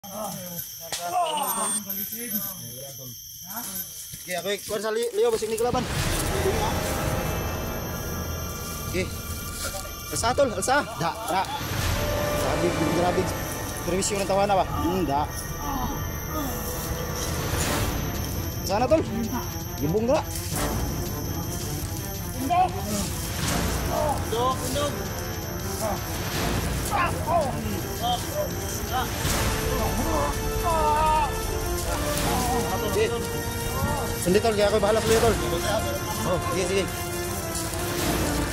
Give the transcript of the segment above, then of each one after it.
Oke, aku kuan sa Leo basig ni kalaban. Oke. Alsa tol, alsa. Da. Grabe. Perwisyo ng tawana ba? Da. Sana tol. Gibong ga. Undog. Sundi tol, kaya ako bahala sa tol. Oh, sige.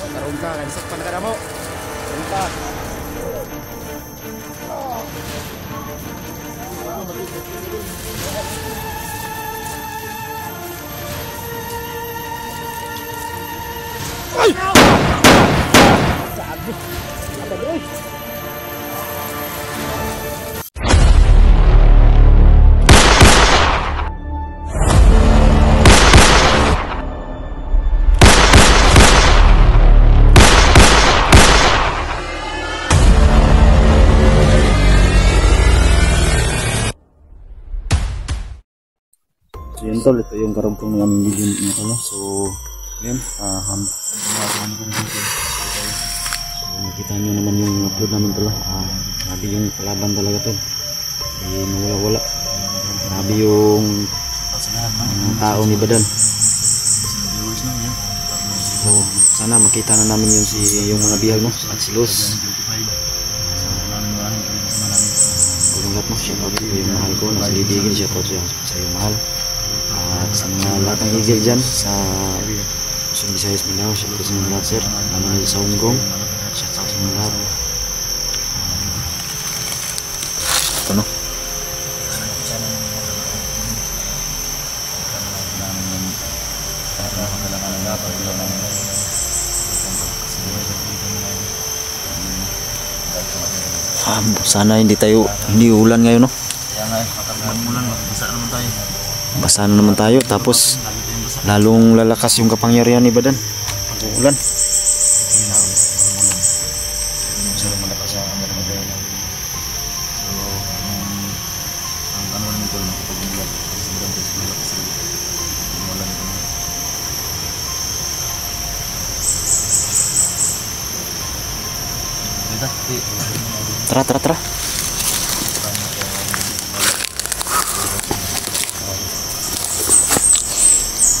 Karoon ka, kanisakpan ka na mo. Karoon ka. Ay! Gago. Apa bro? So yun tol, ito yung karugtong ng aming video nito, no? So yun, nakita nyo naman yung upload namin tol. Grabe yung kalaban talaga tol, hindi nawala-wala. Grabe yung tao ni Badan. So sana makita na namin yung mga bihag mo at si Luz. Kumungat mo, shoutout sa yung mahal ko, nasa Lidigin, shoutout sa yung mahal. At sa mga lahat ng igil dyan sa Luzon, Visayas, Mindanao, shoutout sa mga lahat sir. Lalo na sa Honggong, shoutout sa mga lahat. Ito no. Sana hindi ulan ngayon no. Kaya nga ulan, basa naman tayo. Basa na naman tayo, tapos lalong lalakas yung kapangyarihan ni Badan pag ulan. Tara.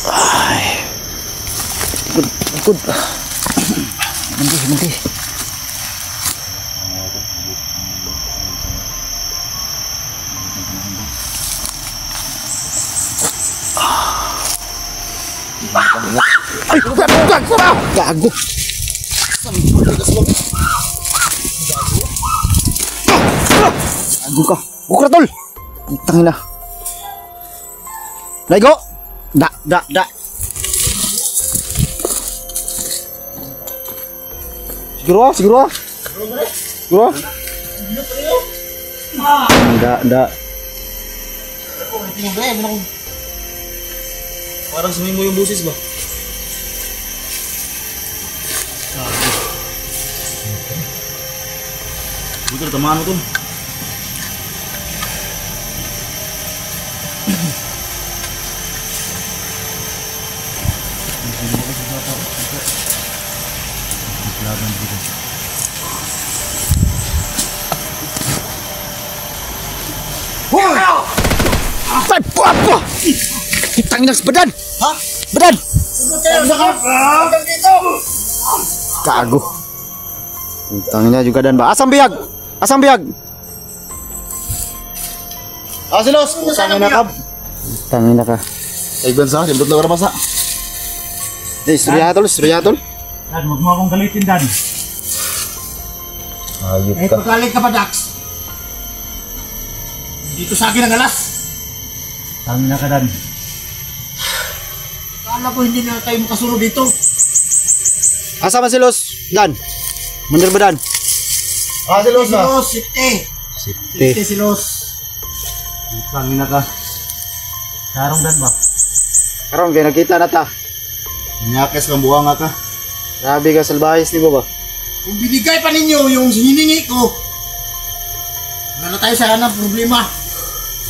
Ay. Good. Mandi. Ay, gago. Gago ka. Bukra tol. Tangina. Lego. Da. Siguro. Da. Parang sumi mo yung busis ba? Buto tamaan mo to. Apa? Tangina sa Badan. Ha? Badan. Hanggang dito. Gago. Tangina juga dan ba. Asam bihag. Silos, Tangina ka. Iban sa, jemput na para masa. Surya tol. Dan, huwag mo akong galitin, Dan. Ayup ka. Pagkalit ka pa, Dax. Dito sa akin ang alas. Tangina ka, Dan. Kala ko hindi na tayo makasunod dito. Asa man si Luz? Dan. Mandir ba Dan? Silos na. Sipte si Luz. Tangina ka. Karong, Dan ba? Karong kaya nakita na ta. Nyakes kang buwang ka. Grabe ka salbahis ni ba? Kung binigay pa ninyo yung hiningi ko, wala na tayo sa hanap problema.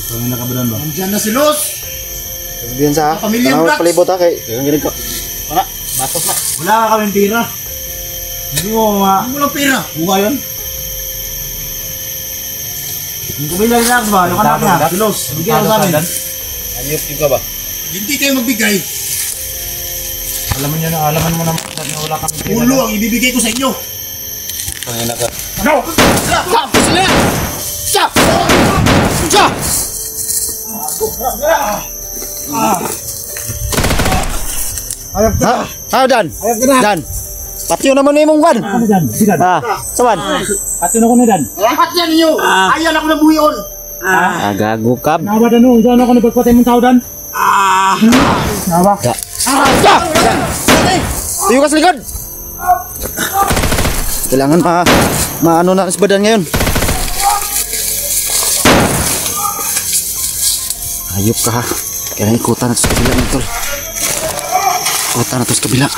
Pangina ka ba ba? Nandiyan na si Los. Sabihin sa Pamilya ano Blacks. palibot ha kay ang ginig ko. Wala, batos na. Wala ka kaming tira. Hindi mo Hindi mo lang pera. buka yun. Yung kumilang relax ba? Yung anak niya, si Los. Bigyan mo sa amin. Ayop ka ba? Hindi kayo magbigay. Alaman mo naman na wala kaming tira. Ulo ang ibibigay ko sa inyo. Pangina ka. Ano? Stop! Sila! Stop! Stop! Ha, Dan. Dan. Patyo naman ni mong kan. Ano dyan? Sigan. Saban. Pati na ko na dyan. Lahat yan ninyo! Ayan ako ng buhion! Gago kab. Nawa dan o, saan ako nagpagpatay mong tao dan? Nawa. Tuyo ka sa likod. Kailangan maano na sa badan ngayon. Ayop ka ha. Kailangan ikutan na sa kabila nito. Ikutan na sa kabila.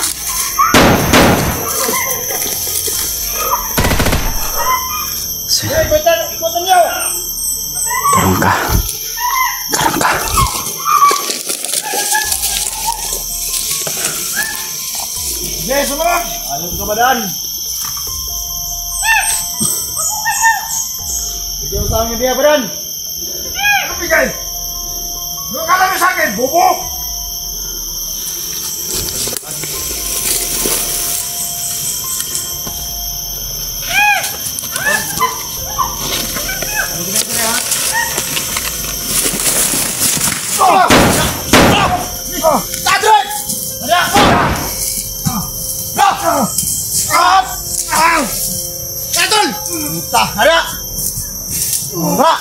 Ikutan nyo! Karang ka. Karang ka. Yes, sumunod! Alam ka ba dan? Bigyan mo sa amin yung biya ba dan? Ano bigay? Ano kala nyo sa akin? Bobo! Tadret! Tadol! Hara! Hara!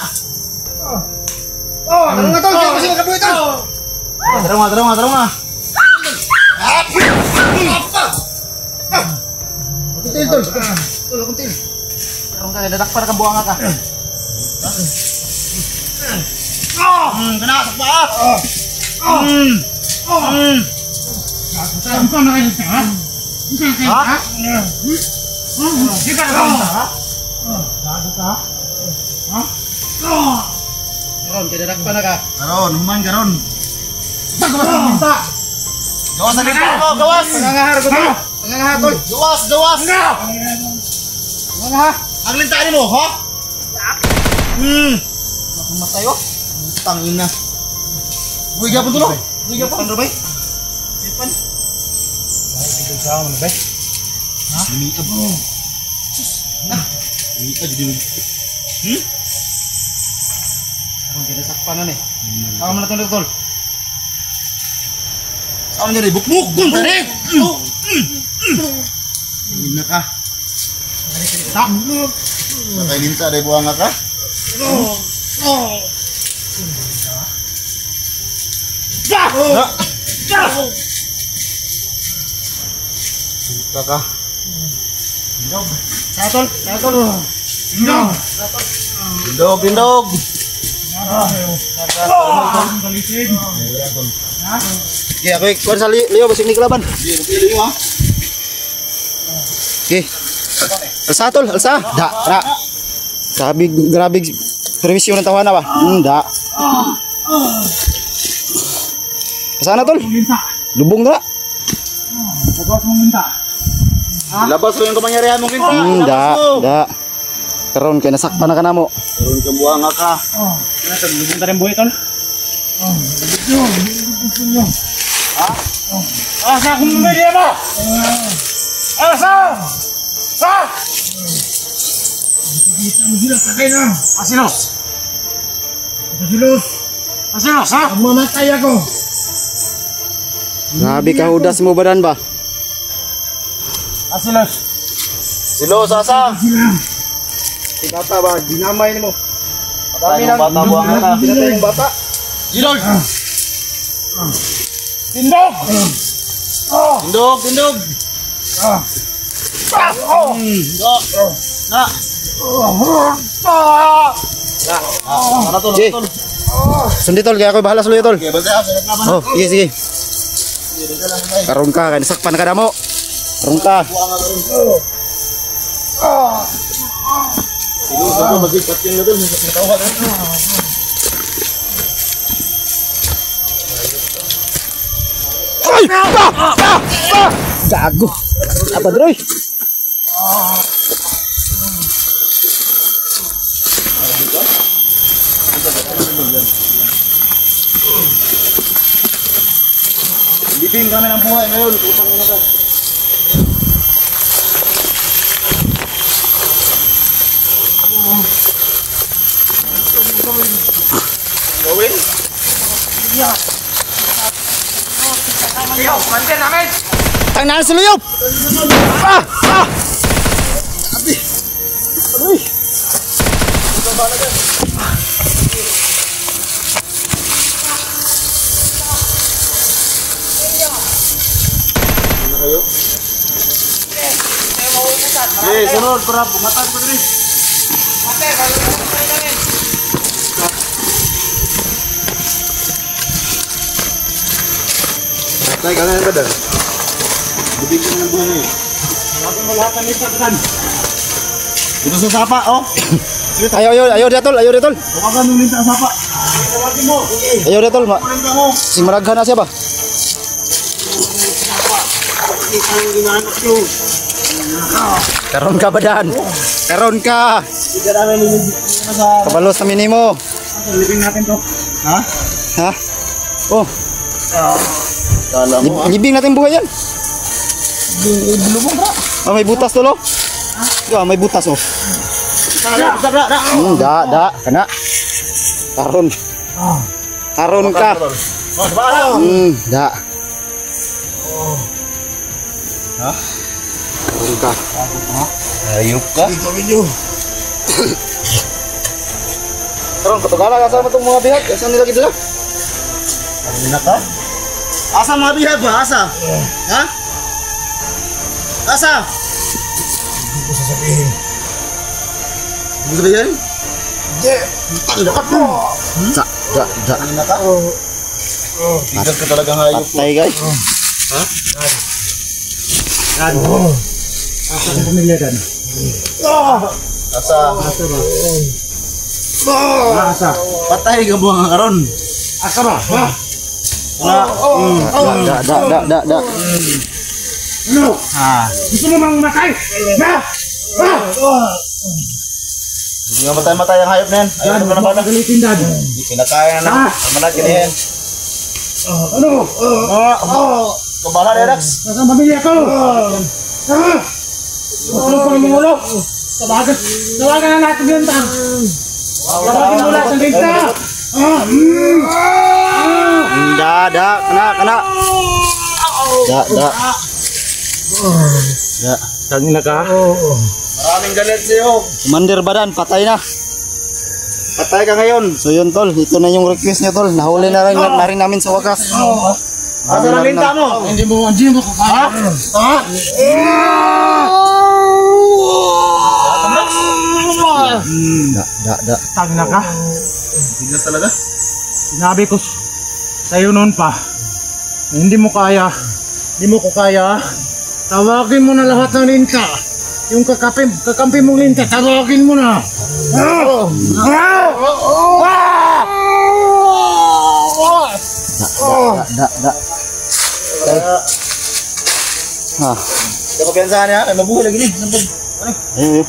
Ano nga tol? Kaya kasi magkabuhi tol! Tarong nga. Kuntil tol! Tol, kuntil! Tarong ka, dadak para kang buwanga ka. Kana, sakpa! Saan ko na kayo sa? Ha? Di ka na ha? Karon, kaya dadak pa na ka. Karon, human karon. Gawas ang minta! Gawas sa dito mo, gawas! Pangangahar ko tol! Pangangahar tol! Gawas! Pangangahar! Ang lintaan mo, ha? Akong matayo. Tangina. Uy, gapon tulo. Uy, gapon. Pan, Rabay. Ipan. Ha? Lumika ba? Lumika, jadi mo. Karong kita sakpanan eh. Tama mo na tuloy, tol. Saan niya rin? Bukbuk! Kung tari! Lumina ka. Nakailin sa rin buwanga ka? Puta ka. Satol! Satol! Dindog! Okay, ako ikuan sa Leo basig ni kalaban. Pili mo ha? Okay. Alsa tol, alsa. Da, ra. Grabe permisyon ng tawana ba? Da. Kasana tol? Lubong dra. Gawas mong minta! Labas ko yung kamangyarihan mong kinta. Da. Karon kay nasakpan na kanamo. Karoon ka buwanga ka. Lubong ta rin buhay tol! Asa kung lumili mo! Asa! Sa! Kita mo sila sa kayo na! Asilos! Asilos! Asilos ha! Mamatay ako! Grabe ka hudas mo badan ba? Asilos! Silo, sasa. Bata ba? Dinamay ni mo! Patay ng bata buwanga ka. Pinatay yung bata! Gidol! Tindog! Tindog! Na! Ano to? Sige. Sundi tol, kaya ako bahala sa luyo tol. Okay, bantay ako. Sa naglaban ha? Oh, sige. Karon ka, kay nasakpan ka na mo. Karon ka. Buwanga ka rin. Silo, silo. Magigpat yun na doon. Matawag ha? Gago. Apa, Droy? Libing kami ng buhay ngayon. Utang mo na ka. Gawin? Yo, mantir namin! Tangan sa luyop! Abi! Aroy! Sunod para bumatan ko diri. Mantir, bago tayo namin. Tay, ganyan ka dyan. Bibig ko ng buhay ngayon. Bakit mo lahat ng isaktan? Dito sa sapa, oh. Ayo dia tol, Bukakan nung linta sa sapa. Tawagin mo. Ayo dia tol, mak. Kunin ka mo. Sing maraghan na siya ba? Ikaw yung ginanap nyo. Karon ka badan. Karon ka. Hindi namin sa... Kabalos na minimo. Libing natin to. Ha? Ha? Oh, Kala mo, libing natin buhay yan. Bulubong ka. Oh, may butas tol oh. Yeah, may butas oh. Da. Da, kana. Karon. Karon ka. Da. Ha? Karon ka. Ayup ka? Ito video. Karon katugala ka sa itong mga bihag. Saan nila gidala? Ano na ka? Asa mga bihag ba? Asa? Ha? Asa? Hindi ko sasabihin. Hindi ko sabihin? Hindi. Tanggakat mo. Da. Ano na ka? Tigas ka talagang hayop. Patay guys. Ha? Yan. Asa kong pamilya dan? Asa? Asa ba? Asa? Patay ka buang karon. Asa ba? Ha? Da. Ano? Ha? Gusto mo mang matay? Ha? Ha? Hindi nga matay ang hayop na yan. Ayun na naman. Galitin dan. Hindi pinakain na. Manat ka yan. Ano? Kabala na Rex. Asa ang pamilya ko? Ha? Ano pa ang ulo? Tawagan na natin yun tang. Tawagin mo lahat ng bigta. Da. Kana. Da. Tangina ka? Maraming galit sa'yo. Commander Badan, patay na. Patay ka ngayon. So yun tol, ito na yung request niya tol. Nahuli na rin namin sa wakas. Asa na linta mo? Hindi mo kakain. Ha? Da. Tangina ka? Tigas talaga? Sinabi ko sa'yo noon pa, hindi mo ko kaya, tawagin mo na lahat ng linta. Yung kakampi mong linta, tawagin mo na. Da. Ha. Hindi ko piyansahan niya. Ay, mabuhay lagi ni. Ayo.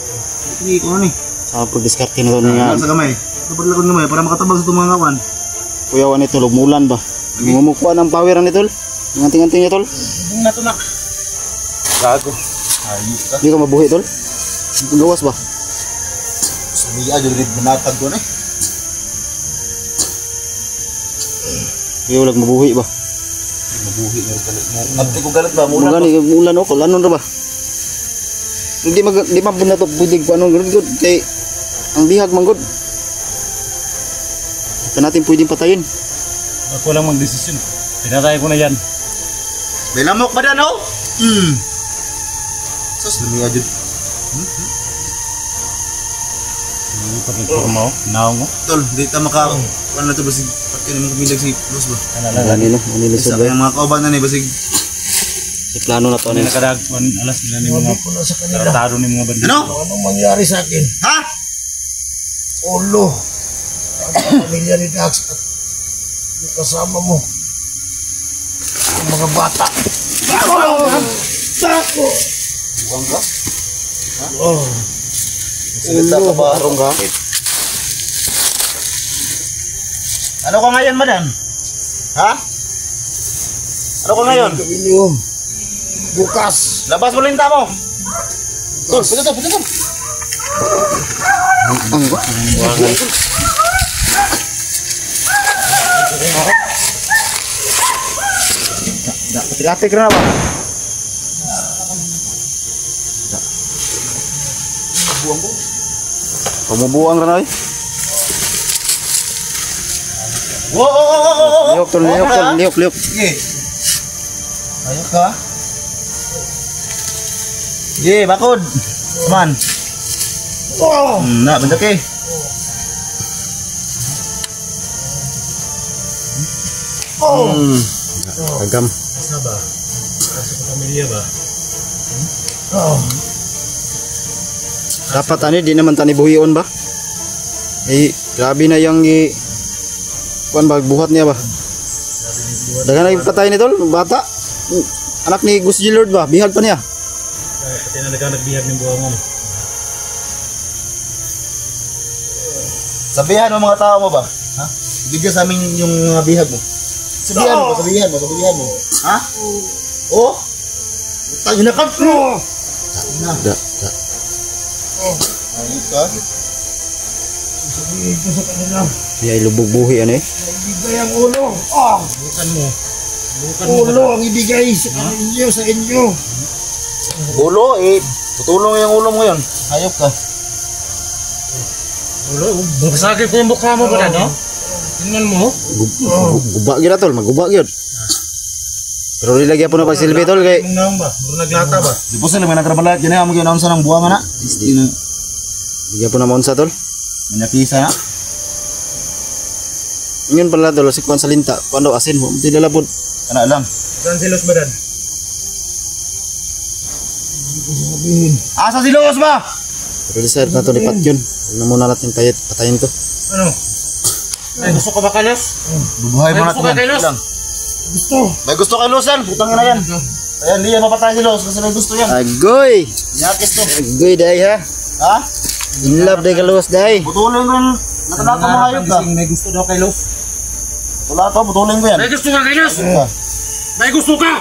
Hindi ko ano eh. Sa pag-discarte na tol nga. Sa gamay. Kapag lakon gamay para makatabag sa itong mga kawan. Kuyawan ito, lumulan ba? Mumukuha ng power ni tol. Ang anting-anting niya tol. Bung na ito na. Gago. Ayup ka. Hindi ka mabuhi tol. Hindi gawas ba? Sabi aja ulit binatag ko na eh. Kuya walang mabuhi ba? Mabuhi na rin galit mo. Abti ko galit ba? Muna Mula ni ulan ako, lanon ra ba? Di man na to budig ko anong good kay ang bihag man good. Ito natin pwedeng patayin. Ako lang magdesisyon. Pinatay ko na yan. May lamok ba dyan oh? Sus, lumi aja. Hindi pa nagporma oh. Naong mo. Tol, di ta maka... Ano na ito basig? Pati naman kumilag si Los ba? Gani no, manilisod Isa ba? kayang mga kauban na ni basig... Si plano na to Hindi ni. nakadagpuan alas nila ni mga tratado ni mga bandito. Ano? Anong mangyari sa akin? Ha? Ulo. Ang pamilya ni Dax at yung kasama mo. Ang mga bata. Tako! Buwang ka? Oh. Salita ka ba? Arong ka? Ano ka ngayon, madam? Ha? Ano ka ngayon? Gawin niyo. Bukas. Labas mo linta mo! Tol, punta to, punta to! Pati-pati na ba? Pumubuang na na eh. Wow! Liok tol, liok. Sige. Ayok ka? Sige, bakod. Man. Na, bentak eh. Agam. Asa ba? Asa sa pamilya ba? Dapat ani di naman tani buhion ba? Eh, grabe na yung kuan ba buhat niya ba? Dagan na patay ni tol, bata. Anak ni Gus Gilord ba? Bihag pa niya. Pati na nagbihag ng buwangon. Sabihan mo mga tao mo ba? Ha? Bigyan sa amin yung mga bihag mo. Sabihan mo. Ha? Oh? Utang na ka bro. Na. Da. Ayos ka? Sabihin ko sa kanila. Iya ilubog buhi ano eh. Ibigay ang ulo. Bukan mo. Ulo ang ibigay sa inyo, sa inyo. Ulo eh. Tutulong yung ulo mo ngayon. Hayop ka. Ulo, basagin ko yung mukha mo ba no? Tingnan mo. Guba gyud tol, maguba gyud. Pero nilagyan po na pagsilbi tol kay Mong naong ba? Muro nagata ba? Di po sila may nagrabalat. Yan ang mga sa ng buwangan na. Isti na. bigyan po na monsa tol. Manapisa na. Yun pala tol, si kuan sa linta. Kuan daw asin mo, hindi lalabod. Kana lang. Saan si Los ba dan? Sabihin. Asa si Los ba? Pero decide na to lipat yun. Huwag na muna natin kayat patayin to. Ano? Ay, gusto ka ba kalos? Bubuhay mo May na gusto ka kay Los? lang. Gusto. May gusto kay Los yan. Putang na yan. Ayan, di yan mapatay si Los kasi may gusto yan. Agoy! Nyakis to. Agoy dahi ha. Ha? In love dahi kaluwas dahi. Putulin ko yan. Nakadako mo hayop ka. May gusto daw kay Los. Wala to, putulin ko yan. May gusto ka kay Los? Ah, May gusto ka!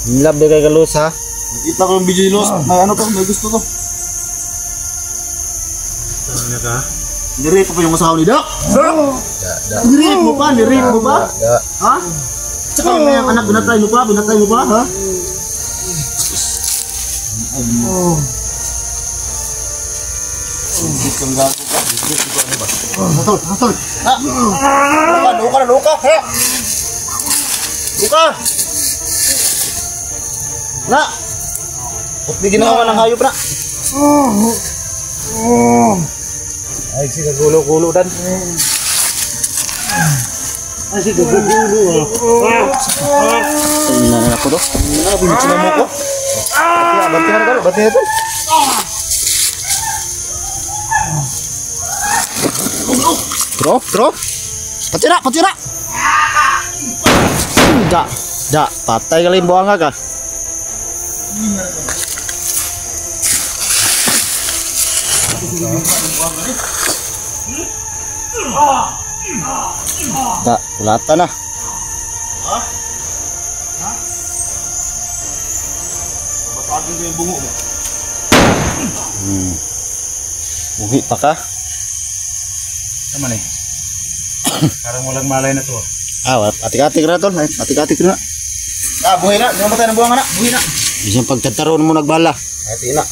In love dahi kaluwas ha. Nakita ko yung video ni Los. May ano to, may gusto to. Saan na ka? Nirip pa yung masahaw ni Doc. Nirip mo pa, Ha? Tsaka yung may anak, binatay mo pa, ha? Kang gago ka. Hatol. Luka. Ha? Luka. Na. Ba't di ginawa ng hayop na? Ay, si kagulo-gulo dan. Ay, si kagulo-gulo. Tingnan na ako to. Ano, pinitsina mo ko? Banti na tol. Bro. Patira. Da, patay kali buang ka. Da, ulata na. Batagin ko yung bungo mo. Buhi pa ka. Tama na eh. Parang walang malay na to. Atik-atik na tol. Atik-atik na. Buhay na. Di mamatay ng buwangan na. Buhay na. Isang pagtataroon mo nagbala. Hati na.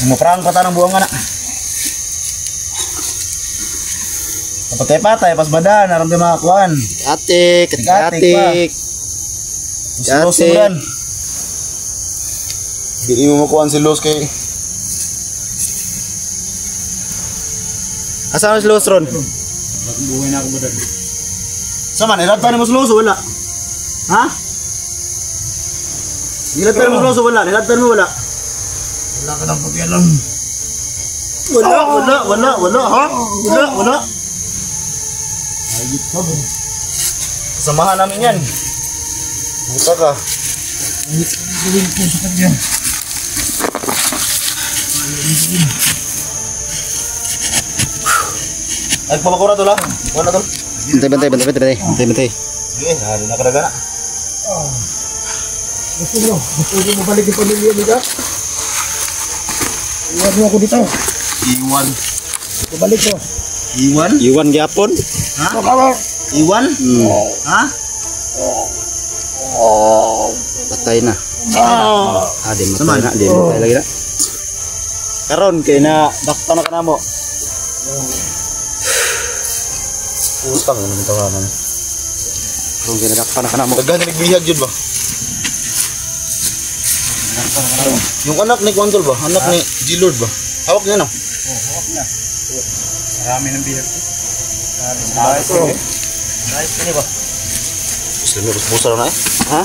Sumaprang kata ng buwangan na. Patay-patay, pas badan, naram di makakuan. Atik. Si Los Simran. Hindi mo makuhan si Los kay... Asan si Lostron? Buhay na ako ba dan? Sama, nilagtan mo si Los o wala? Ha? Nilagtan mo si Los o wala? Nilagtan mo wala? Wala ka nang pakialam. Wala, ha? Wala. Samahan namin yan. Buta ka. Gawin ko sa kanya. Ay, pamakura to lang. Buwan na to. Bantay. Sige, lalo na karaga na. Gusto mo mabalik yung pamilya nila? Iwan mo ako dito. Iwan. Balik ko. Iwan? Iwan gyapon. Ha? Iwan? Ha? Patay na. Di Saman. matay lagi na. Karon kay na dakta na kanamo. Utang yung tawanan. Karon kay na dakta na kanamo. Daghan na nagbihag yun ba? Yung anak ni Kwantol ba? Anak ni G-Lord ba? Hawak niya na. Marami ng bihag. Nice ni ba? Gusto mo busa na eh? Ha?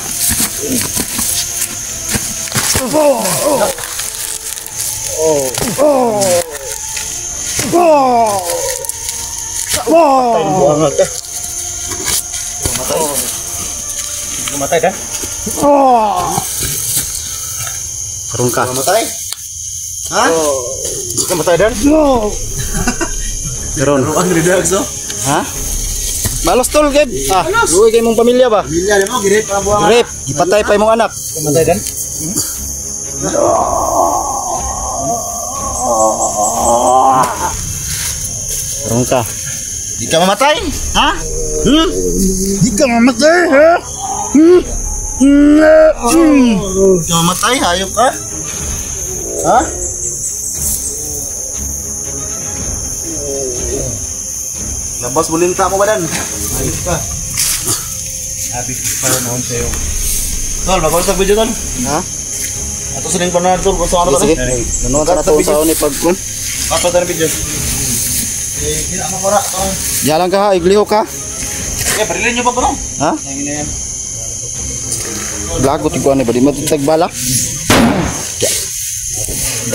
Buangat ka. Matay ka? Karon ka. Mamatay? Ha? Matay dan? Karon. Ang redax no? Ha? Malos tol gid. Duwe kay mong pamilya ba? Pamilya mo girip ang buangat. Rep, ipatay pa imong anak. Matay dan? Karon ka. Di ka mamatay? Ha? Di ka mamatay, ha? Di ka mamatay? Hayop ka? Ha? Labas mo linta mo ba dan? Hayop ka. Sabi ko pa noon sa'yo. Tol, mag-usap video tol. Ha? Ato siling pa na tol kung saan ano Sige. ka na. Nanood ka na to sa ni pagkun. Ato tayo video. Hindi na makura. Yalang ka ha, iglihok ka. Barilin nyo pa ba no? Ha? Blago tigwa ni ba di matutag balak.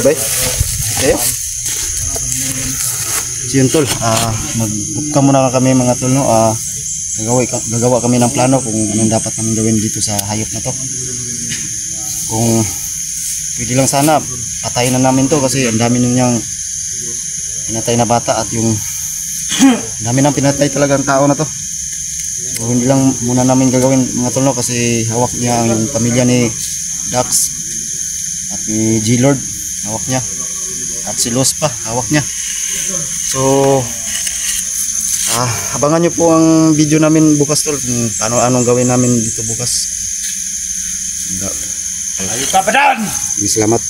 Bye. Okay. Siyon tol, magbuka muna kami mga tol no. Gagawa kami ng plano kung anong dapat namin gawin dito sa hayop na to. Kung pwede lang sana, patayin na namin to kasi ang dami niyang pinatay na bata at yung ang dami nang pinatay talaga ang tao na to. So hindi lang muna namin gagawin mga tol no kasi hawak niya ang pamilya ni Dax at ni G-Lord, hawak niya. At si Los pa, hawak niya. So abangan nyo po ang video namin bukas tol kung anong gawin namin dito bukas. Ayun ka pa dan! Salamat.